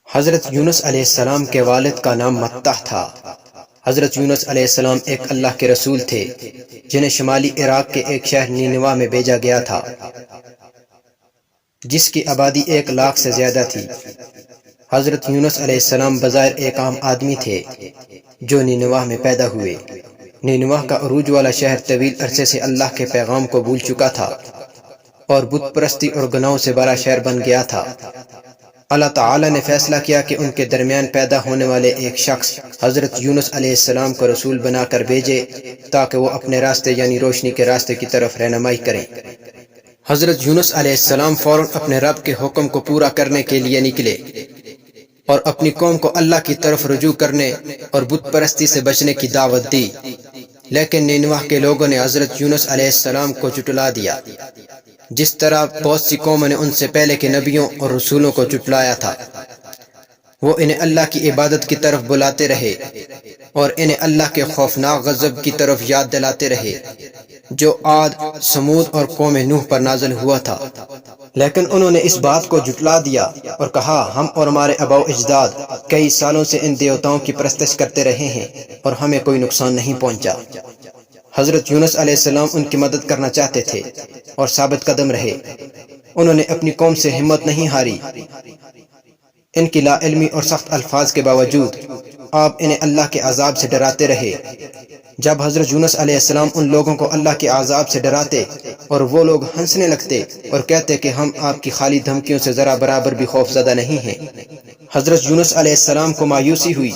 حضرت یونس علیہ السلام کے والد کا نام متہ تھا۔ حضرت یونس علیہ السلام ایک اللہ کے رسول تھے جنہیں شمالی عراق کے ایک شہر نینوا میں بھیجا گیا تھا جس کی آبادی 1,00,000 سے زیادہ تھی۔ حضرت یونس علیہ السلام بظاہر ایک عام آدمی تھے جو نینوا میں پیدا ہوئے۔ نینوا کا عروج والا شہر طویل عرصے سے اللہ کے پیغام کو بھول چکا تھا اور بت پرستی اور گناہوں سے بھرا شہر بن گیا تھا۔ اللہ تعالی نے فیصلہ کیا کہ ان کے درمیان پیدا ہونے والے ایک شخص حضرت یونس علیہ السلام کو رسول بنا کر بھیجے تاکہ وہ اپنے راستے یعنی روشنی کے راستے کی طرف رہنمائی کریں۔ حضرت یونس علیہ السلام فوراً اپنے رب کے حکم کو پورا کرنے کے لیے نکلے اور اپنی قوم کو اللہ کی طرف رجوع کرنے اور بت پرستی سے بچنے کی دعوت دی، لیکن نینوا کے لوگوں نے حضرت یونس علیہ السلام کو جھٹلا دیا، جس طرح بہت سی قوموں نے ان سے پہلے کے نبیوں اور رسولوں کو جھٹلایا تھا۔ وہ انہیں اللہ کی عبادت کی طرف بلاتے رہے اور انہیں اللہ کے خوفناک غضب کی طرف یاد دلاتے رہے جو عاد، سمود اور قوم نوح پر نازل ہوا تھا، لیکن انہوں نے اس بات کو جھٹلا دیا اور کہا ہم اور ہمارے آباء و اجداد کئی سالوں سے ان دیوتاؤں کی پرستش کرتے رہے ہیں اور ہمیں کوئی نقصان نہیں پہنچا۔ حضرت یونس علیہ السلام ان کی مدد کرنا چاہتے تھے اور ثابت قدم رہے۔ انہوں نے اپنی قوم سے ہمت نہیں ہاری۔ ان کی لا علمی اور سخت الفاظ کے باوجود آپ انہیں اللہ کے عذاب سے ڈراتے رہے۔ جب حضرت یونس علیہ السلام ان لوگوں کو اللہ کے عذاب سے ڈراتے اور وہ لوگ ہنسنے لگتے اور کہتے کہ ہم آپ کی خالی دھمکیوں سے ذرا برابر بھی خوف زدہ نہیں ہیں، حضرت یونس علیہ السلام کو مایوسی ہوئی۔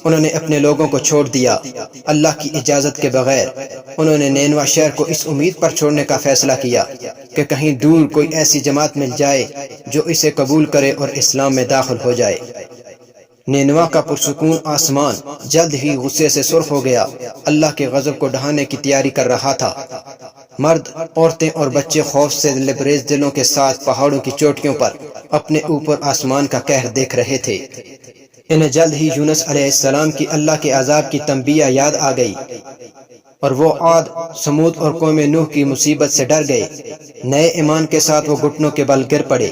انہوں نے اپنے لوگوں کو چھوڑ دیا اللہ کی اجازت کے بغیر۔ انہوں نے نینوا شہر کو اس امید پر چھوڑنے کا فیصلہ کیا کہ کہیں دور کوئی ایسی جماعت مل جائے جو اسے قبول کرے اور اسلام میں داخل ہو جائے۔ نینوا کا پرسکون آسمان جلد ہی غصے سے سرخ ہو گیا، اللہ کے غضب کو ڈھانے کی تیاری کر رہا تھا۔ مرد، عورتیں اور بچے خوف سے لبریز دلوں کے ساتھ پہاڑوں کی چوٹیوں پر اپنے اوپر آسمان کا قہر دیکھ رہے تھے۔ انہیں جلد ہی یونس علیہ السلام کی اللہ کے عذاب کی تنبیہ یاد آ گئی اور وہ عاد، سمود اور قوم نوح کی مصیبت سے ڈر گئے۔ نئے ایمان کے ساتھ وہ گھٹنوں کے بل گر پڑے،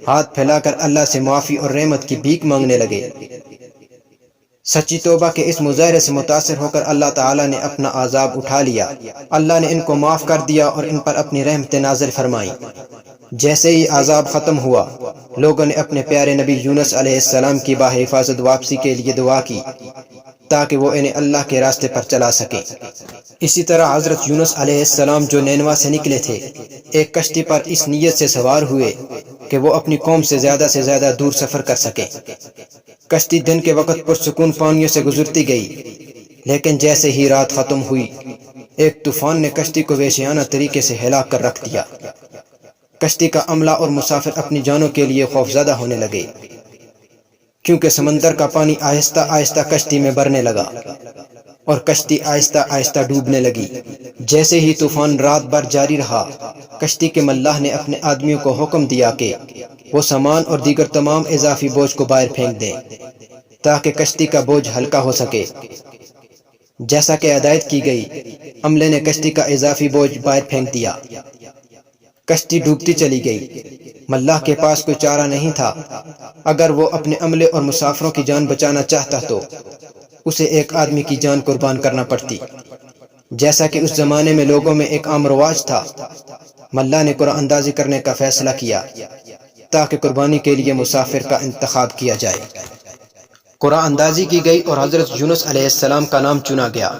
ہاتھ پھیلا کر اللہ سے معافی اور رحمت کی بھیک مانگنے لگے۔ سچی توبہ کے اس مظاہرے سے متاثر ہو کر اللہ تعالیٰ نے اپنا عذاب اٹھا لیا۔ اللہ نے ان کو معاف کر دیا اور ان پر اپنی رحمتیں نازل فرمائیں۔ جیسے ہی عذاب ختم ہوا، لوگوں نے اپنے پیارے نبی یونس علیہ السلام کی باحفاظت واپسی کے لیے دعا کی تاکہ وہ انہیں اللہ کے راستے پر چلا سکیں۔ اسی طرح حضرت یونس علیہ السلام جو نینوا سے نکلے تھے، ایک کشتی پر اس نیت سے سوار ہوئے کہ وہ اپنی قوم سے زیادہ دور سفر کر سکیں۔ کشتی دن کے وقت پرسکون پانیوں سے گزرتی گئی، لیکن جیسے ہی رات ختم ہوئی، ایک طوفان نے کشتی کو وحشیانہ طریقے سے ہلا کر رکھ دیا۔ کشتی کا عملہ اور مسافر اپنی جانوں کے لیے خوفزدہ ہونے لگے، کیونکہ سمندر کا پانی آہستہ آہستہ کشتی میں بھرنے لگا اور کشتی آہستہ آہستہ ڈوبنے لگی۔ جیسے ہی طوفان رات بھر جاری رہا، کشتی کے ملاح نے اپنے آدمیوں کو حکم دیا کہ وہ سامان اور دیگر تمام اضافی بوجھ کو باہر پھینک دیں تاکہ کشتی کا بوجھ ہلکا ہو سکے۔ جیسا کہ ہدایت کی گئی، عملے نے کشتی کا اضافی بوجھ باہر پھینک دیا۔ کشتی ڈوبتی چلی گئی۔ ملاح کے پاس کوئی چارہ نہیں تھا۔ اگر وہ اپنے عملے اور مسافروں کی جان بچانا چاہتا تو اسے ایک آدمی کی جان قربان کرنا پڑتی، جیسا کہ اس زمانے میں لوگوں میں ایک عام رواج تھا۔ ملاح نے قرعہ اندازی کرنے کا فیصلہ کیا تاکہ قربانی کے لیے مسافر کا انتخاب کیا جائے۔ قرعہ اندازی کی گئی اور حضرت یونس علیہ السلام کا نام چنا گیا۔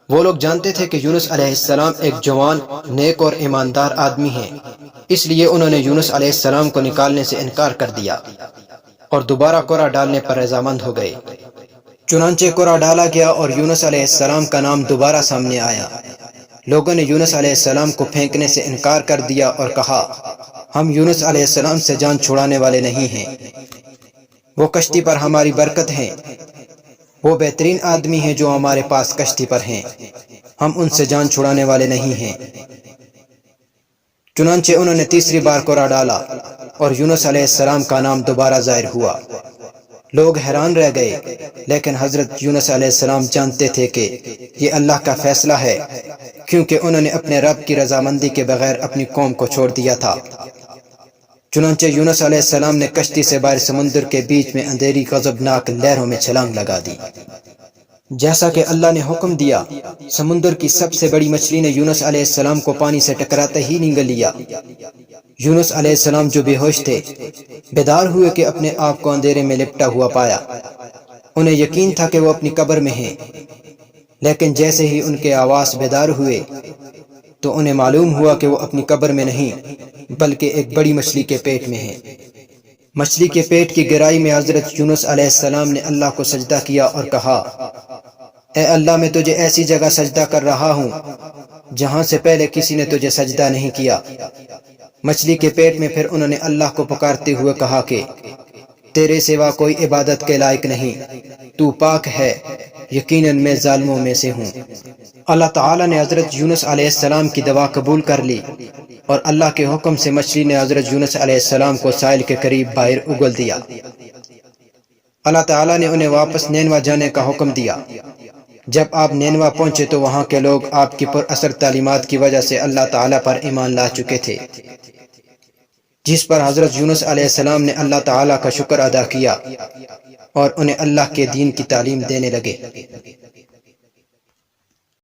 وہ لوگ جانتے تھے کہ یونس علیہ السلام ایک جوان، نیک اور ایماندار آدمی ہیں، اس لیے انہوں نے یونس علیہ السلام کو نکالنے سے انکار کر دیا اور دوبارہ قرعہ ڈالنے پر رضامند ہو گئے۔ چنانچہ قرعہ ڈالا گیا اور یونس علیہ السلام کا نام دوبارہ سامنے آیا۔ لوگوں نے یونس علیہ السلام کو پھینکنے سے انکار کر دیا اور کہا ہم یونس علیہ السلام سے جان چھڑانے والے نہیں ہیں، وہ کشتی پر ہماری برکت ہیں، وہ بہترین آدمی ہیں جو ہمارے پاس کشتی پر ہیں، ہم ان سے جان چھڑانے والے نہیں ہیں۔ چنانچہ انہوں نے تیسری بار قرعہ ڈالا اور یونس علیہ السلام کا نام دوبارہ ظاہر ہوا۔ لوگ حیران رہ گئے، لیکن حضرت یونس علیہ السلام جانتے تھے کہ یہ اللہ کا فیصلہ ہے، کیونکہ انہوں نے اپنے رب کی رضامندی کے بغیر اپنی قوم کو چھوڑ دیا تھا۔ چنانچہ یونس علیہ السلام نے کشتی سے باہر سمندر کے بیچ میں اندھیری غضبناک لہروں میں چھلانگ لگا دی۔ جیسا کہ اللہ نے حکم دیا، سمندر کی سب سے بڑی مچھلی نے یونس علیہ السلام کو پانی سے ٹکراتے ہی نگل لیا۔ یونس علیہ السلام جو بے ہوش تھے، بیدار ہوئے کہ اپنے آپ کو اندھیرے میں لپٹا ہوا پایا۔ انہیں یقین تھا کہ وہ اپنی قبر میں ہیں، لیکن جیسے ہی ان کے آواز بیدار ہوئے تو انہیں معلوم ہوا کہ وہ اپنی قبر میں نہیں بلکہ ایک بڑی مچھلی کے پیٹ میں ہیں۔ مچھلی کے پیٹ کی گہرائی میں حضرت یونس علیہ السلام نے اللہ کو سجدہ کیا اور کہا، اے اللہ، میں تجھے ایسی جگہ سجدہ کر رہا ہوں جہاں سے پہلے کسی نے تجھے سجدہ نہیں کیا۔ مچھلی کے پیٹ میں پھر انہوں نے اللہ کو پکارتے ہوئے کہا کہ تیرے سوا کوئی عبادت کے لائق نہیں، تو پاک ہے، یقیناً میں ظالموں میں سے ہوں۔ اللہ تعالیٰ نے حضرت یونس علیہ السلام کی دعا قبول کر لی اور اللہ کے حکم سے مچھلی نے حضرت یونس علیہ السلام کو ساحل کے قریب باہر اگل دیا۔ اللہ تعالیٰ نے انہیں واپس نینوا جانے کا حکم دیا۔ جب آپ نینوا پہنچے تو وہاں کے لوگ آپ کی پر اثر تعلیمات کی وجہ سے اللہ تعالیٰ پر ایمان لا چکے تھے، جس پر حضرت یونس علیہ السلام نے اللہ تعالیٰ کا شکر ادا کیا اور انہیں اللہ کے دین کی تعلیم دینے لگے۔